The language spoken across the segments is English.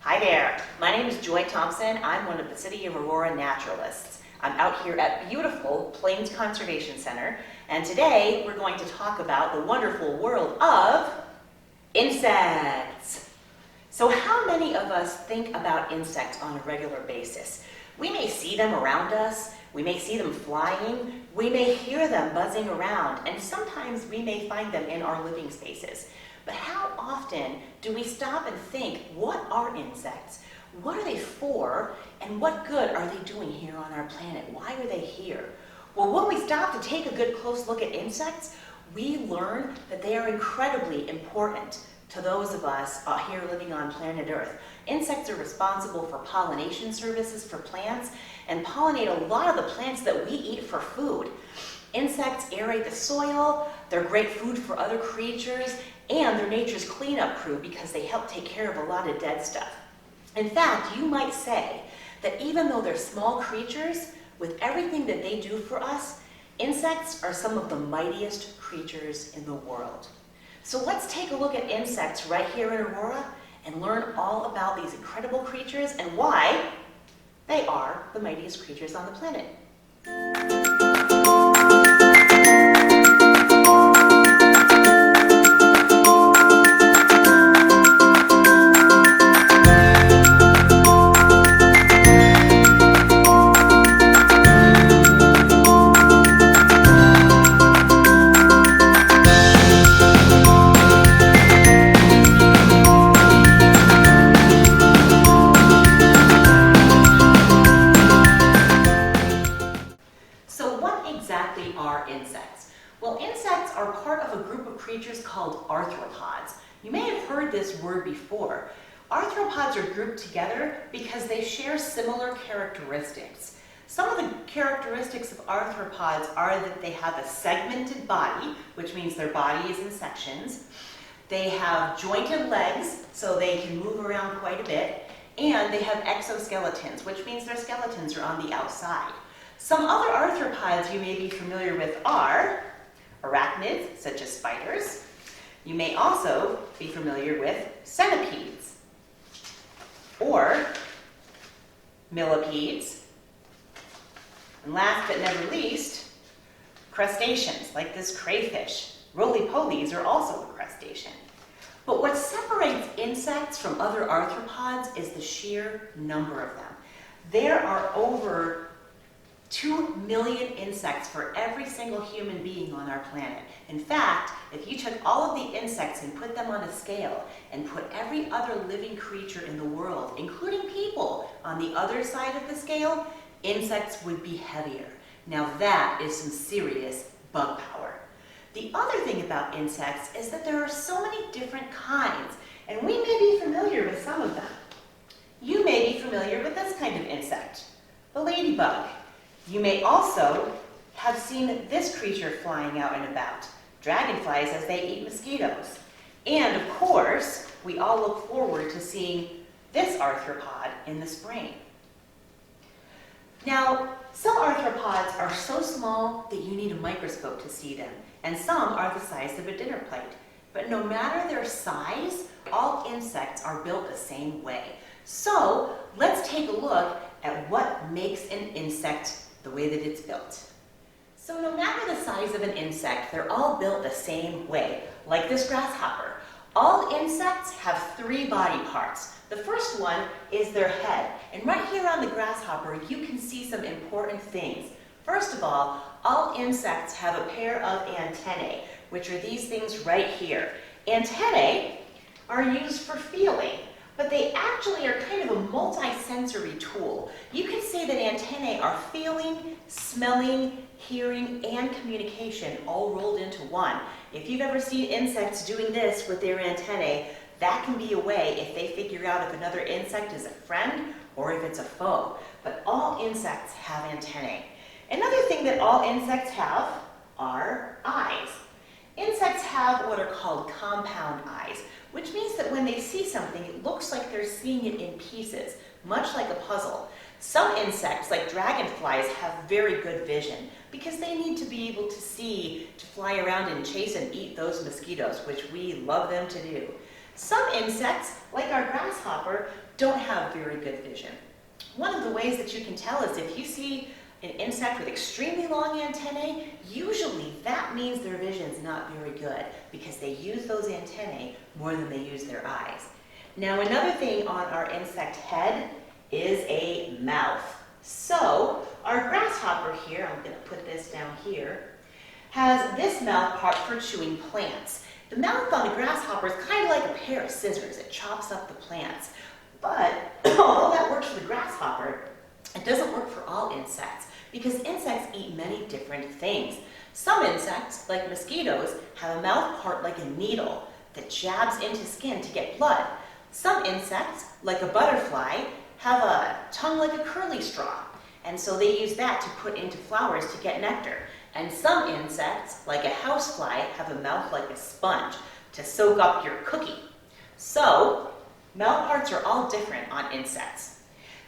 Hi there, my name is Joy Thompson. I'm one of the City of Aurora Naturalists. I'm out here at beautiful Plains Conservation Center, and today we're going to talk about the wonderful world of insects. So how many of us think about insects on a regular basis? We may see them around us, we may see them flying, we may hear them buzzing around, and sometimes we may find them in our living spaces. But how often do we stop and think, what are insects? What are they for? And what good are they doing here on our planet? Why are they here? Well, when we stop to take a good close look at insects, we learn that they are incredibly important to those of us here living on planet Earth. Insects are responsible for pollination services for plants and pollinate a lot of the plants that we eat for food. Insects aerate the soil, they're great food for other creatures, and they're nature's cleanup crew because they help take care of a lot of dead stuff. In fact, you might say that even though they're small creatures, with everything that they do for us, insects are some of the mightiest creatures in the world. So let's take a look at insects right here in Aurora and learn all about these incredible creatures and why they are the mightiest creatures on the planet. Well, insects are part of a group of creatures called arthropods. You may have heard this word before. Arthropods are grouped together because they share similar characteristics. Some of the characteristics of arthropods are that they have a segmented body, which means their body is in sections. They have jointed legs, so they can move around quite a bit. And they have exoskeletons, which means their skeletons are on the outside. Some other arthropods you may be familiar with are arachnids, such as spiders. You may also be familiar with centipedes, or millipedes, and last but never least, crustaceans, like this crayfish. Roly-polies are also a crustacean. But what separates insects from other arthropods is the sheer number of them. There are over 2 million insects for every single human being on our planet. In fact, if you took all of the insects and put them on a scale and put every other living creature in the world, including people, on the other side of the scale, insects would be heavier. Now that is some serious bug power. The other thing about insects is that there are so many different kinds, and we may be familiar with some of them. You may be familiar with this kind of insect, the ladybug. You may also have seen this creature flying out and about, dragonflies as they eat mosquitoes. And of course, we all look forward to seeing this arthropod in the spring. Now, some arthropods are so small that you need a microscope to see them, and some are the size of a dinner plate. But no matter their size, all insects are built the same way. So let's take a look at what makes an insect the way that it's built. So no matter the size of an insect, they're all built the same way, like this grasshopper. All insects have 3 body parts. The first one is their head, and right here on the grasshopper, you can see some important things. First of all insects have a pair of antennae, which are these things right here. Antennae are used for feeling, but they actually are kind of a multi-sensory tool. You could say that antennae are feeling, smelling, hearing, and communication all rolled into one. If you've ever seen insects doing this with their antennae, that can be a way if they figure out if another insect is a friend or if it's a foe. But all insects have antennae. Another thing that all insects have are eyes. Insects have what are called compound eyes, which means that when they see something, it looks like they're seeing it in pieces, much like a puzzle. Some insects, like dragonflies, have very good vision because they need to be able to see, to fly around and chase and eat those mosquitoes, which we love them to do. Some insects, like our grasshopper, don't have very good vision. One of the ways that you can tell is if you see an insect with extremely long antennae, usually that means their vision's not very good because they use those antennae more than they use their eyes. Now, another thing on our insect head is a mouth. So, our grasshopper here, I'm going to put this down here, has this mouth part for chewing plants. The mouth on a grasshopper is kind of like a pair of scissors. It chops up the plants. But although that works for the grasshopper, it doesn't work for all insects because insects eat many different things. Some insects, like mosquitoes, have a mouth part like a needle that jabs into skin to get blood. Some insects, like a butterfly, have a tongue like a curly straw, and so they use that to put into flowers to get nectar. And some insects, like a housefly, have a mouth like a sponge to soak up your cookie. So, mouth parts are all different on insects.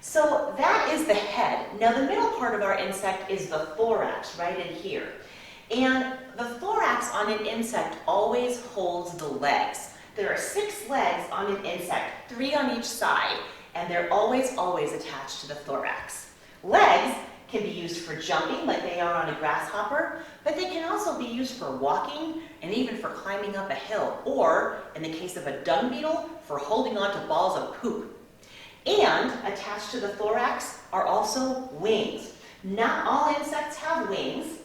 So that is the head. Now the middle part of our insect is the thorax, right in here. And the thorax on an insect always holds the legs. There are 6 legs on an insect, 3 on each side, and they're always attached to the thorax. Legs can be used for jumping like they are on a grasshopper, but they can also be used for walking and even for climbing up a hill, or, in the case of a dung beetle, for holding on to balls of poop. And attached to the thorax are also wings. Not all insects have wings.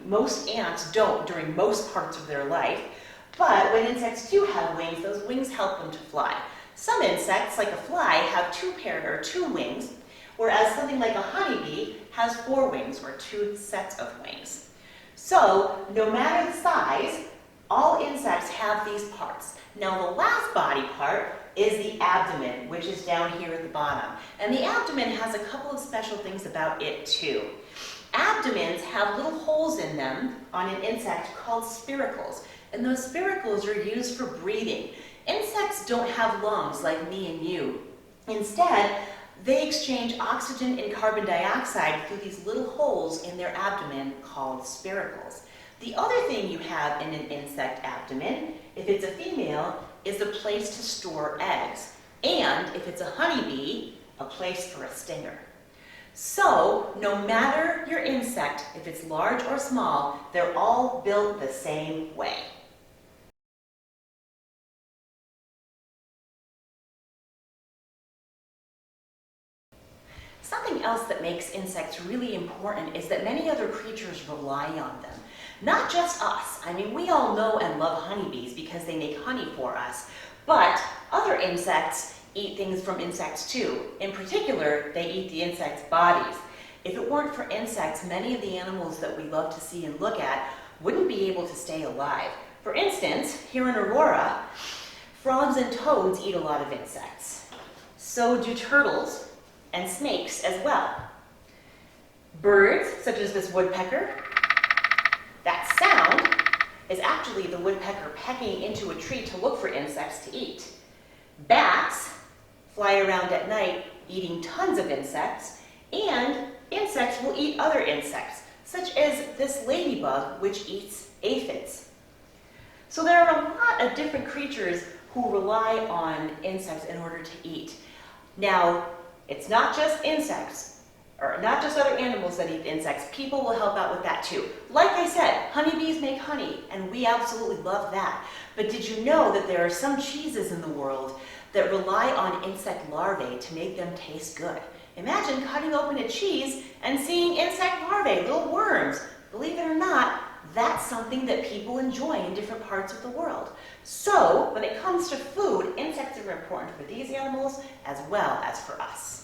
Most ants don't during most parts of their life, but when insects do have wings, those wings help them to fly. Some insects, like a fly, have 2 wings, whereas something like a honeybee has 4 wings, or 2 sets of wings. So, no matter the size, all insects have these parts. Now, the last body part is the abdomen, which is down here at the bottom. And the abdomen has a couple of special things about it, too. Abdomens have little holes in them on an insect called spiracles, and those spiracles are used for breathing. Insects don't have lungs like me and you. Instead, they exchange oxygen and carbon dioxide through these little holes in their abdomen called spiracles. The other thing you have in an insect abdomen, if it's a female, is a place to store eggs. And if it's a honeybee, a place for a stinger. So, no matter your insect, if it's large or small, they're all built the same way. Something else that makes insects really important is that many other creatures rely on them. Not just us. I mean, we all know and love honeybees because they make honey for us, but other insects eat things from insects too. In particular, they eat the insects' bodies. If it weren't for insects, many of the animals that we love to see and look at wouldn't be able to stay alive. For instance, here in Aurora, frogs and toads eat a lot of insects. So do turtles and snakes as well. Birds, such as this woodpecker, that sound is actually the woodpecker pecking into a tree to look for insects to eat. Bats fly around at night eating tons of insects, and insects will eat other insects, such as this ladybug, which eats aphids. So there are a lot of different creatures who rely on insects in order to eat. Now, it's not just insects, or not just other animals that eat insects. People will help out with that too. Like I said, honeybees make honey, and we absolutely love that. But did you know that there are some cheeses in the world that rely on insect larvae to make them taste good? Imagine cutting open a cheese and seeing insect larvae, little worms. Believe it or not, that's something that people enjoy in different parts of the world. So, when it comes to food, insects are important for these animals as well as for us.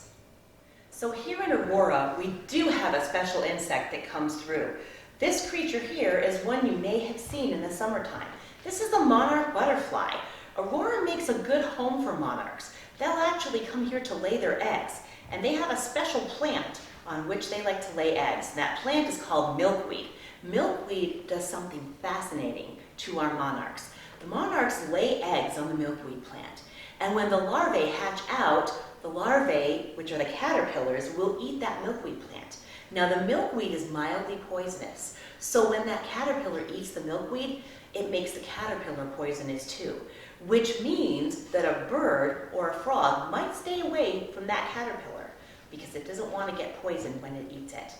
So here in Aurora, we do have a special insect that comes through. This creature here is one you may have seen in the summertime. This is the Monarch Butterfly. Aurora makes a good home for monarchs. They'll actually come here to lay their eggs, and they have a special plant on which they like to lay eggs. And that plant is called milkweed. Milkweed does something fascinating to our monarchs. The monarchs lay eggs on the milkweed plant, and when the larvae hatch out, the larvae, which are the caterpillars, will eat that milkweed plant. Now, the milkweed is mildly poisonous, so when that caterpillar eats the milkweed, it makes the caterpillar poisonous too. which means that a bird or a frog might stay away from that caterpillar because it doesn't want to get poisoned when it eats it.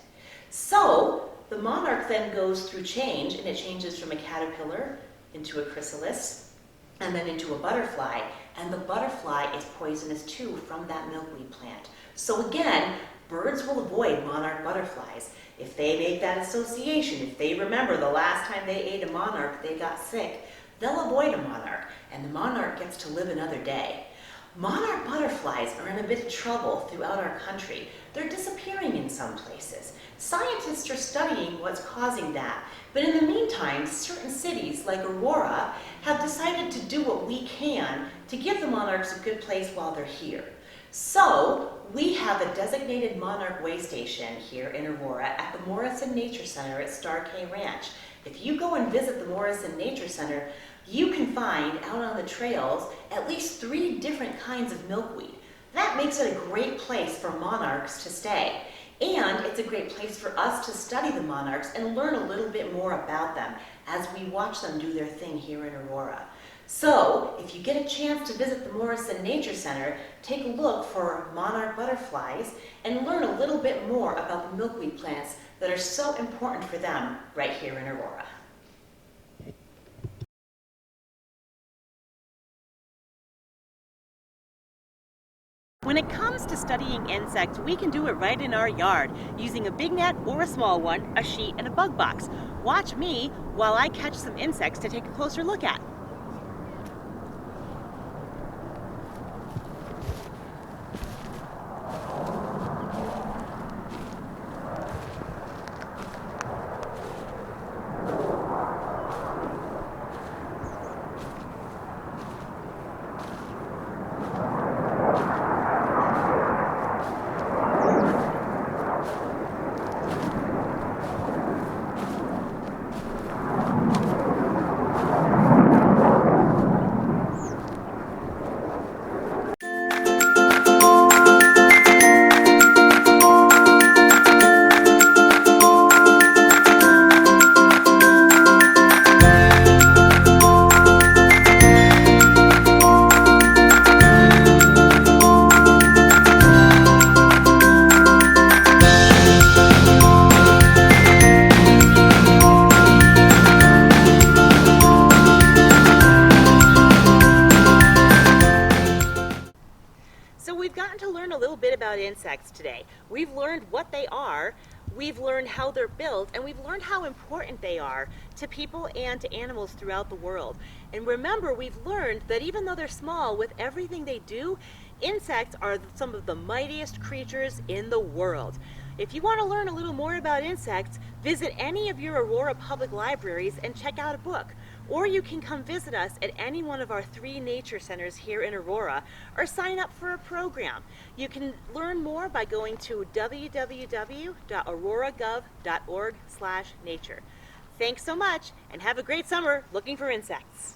So the monarch then goes through change, and it changes from a caterpillar into a chrysalis and then into a butterfly, and the butterfly is poisonous too from that milkweed plant. So again, birds will avoid monarch butterflies. If they make that association, if they remember the last time they ate a monarch, they got sick, they'll avoid a monarch, and the monarch gets to live another day. Monarch butterflies are in a bit of trouble throughout our country. They're disappearing in some places. Scientists are studying what's causing that, but in the meantime, certain cities like Aurora have decided to do what we can to give the monarchs a good place while they're here. So we have a designated monarch way station here in Aurora at the Morrison Nature Center at Star K Ranch. If you go and visit the Morrison Nature Center, you can find out on the trails at least 3 different kinds of milkweed. That makes it a great place for monarchs to stay. And it's a great place for us to study the monarchs and learn a little bit more about them as we watch them do their thing here in Aurora. So, if you get a chance to visit the Morrison Nature Center, take a look for monarch butterflies and learn a little bit more about the milkweed plants that are so important for them right here in Aurora. When it comes to studying insects, we can do it right in our yard using a big net or a small one, a sheet, and a bug box. Watch me while I catch some insects to take a closer look at. About insects today. We've learned what they are, we've learned how they're built, and we've learned how important they are to people and to animals throughout the world. And remember, we've learned that even though they're small, with everything they do, insects are some of the mightiest creatures in the world. If you want to learn a little more about insects, visit any of your Aurora public libraries and check out a book. Or you can come visit us at any one of our 3 nature centers here in Aurora, or sign up for a program. You can learn more by going to www.auroragov.org/nature. Thanks so much, and have a great summer looking for insects.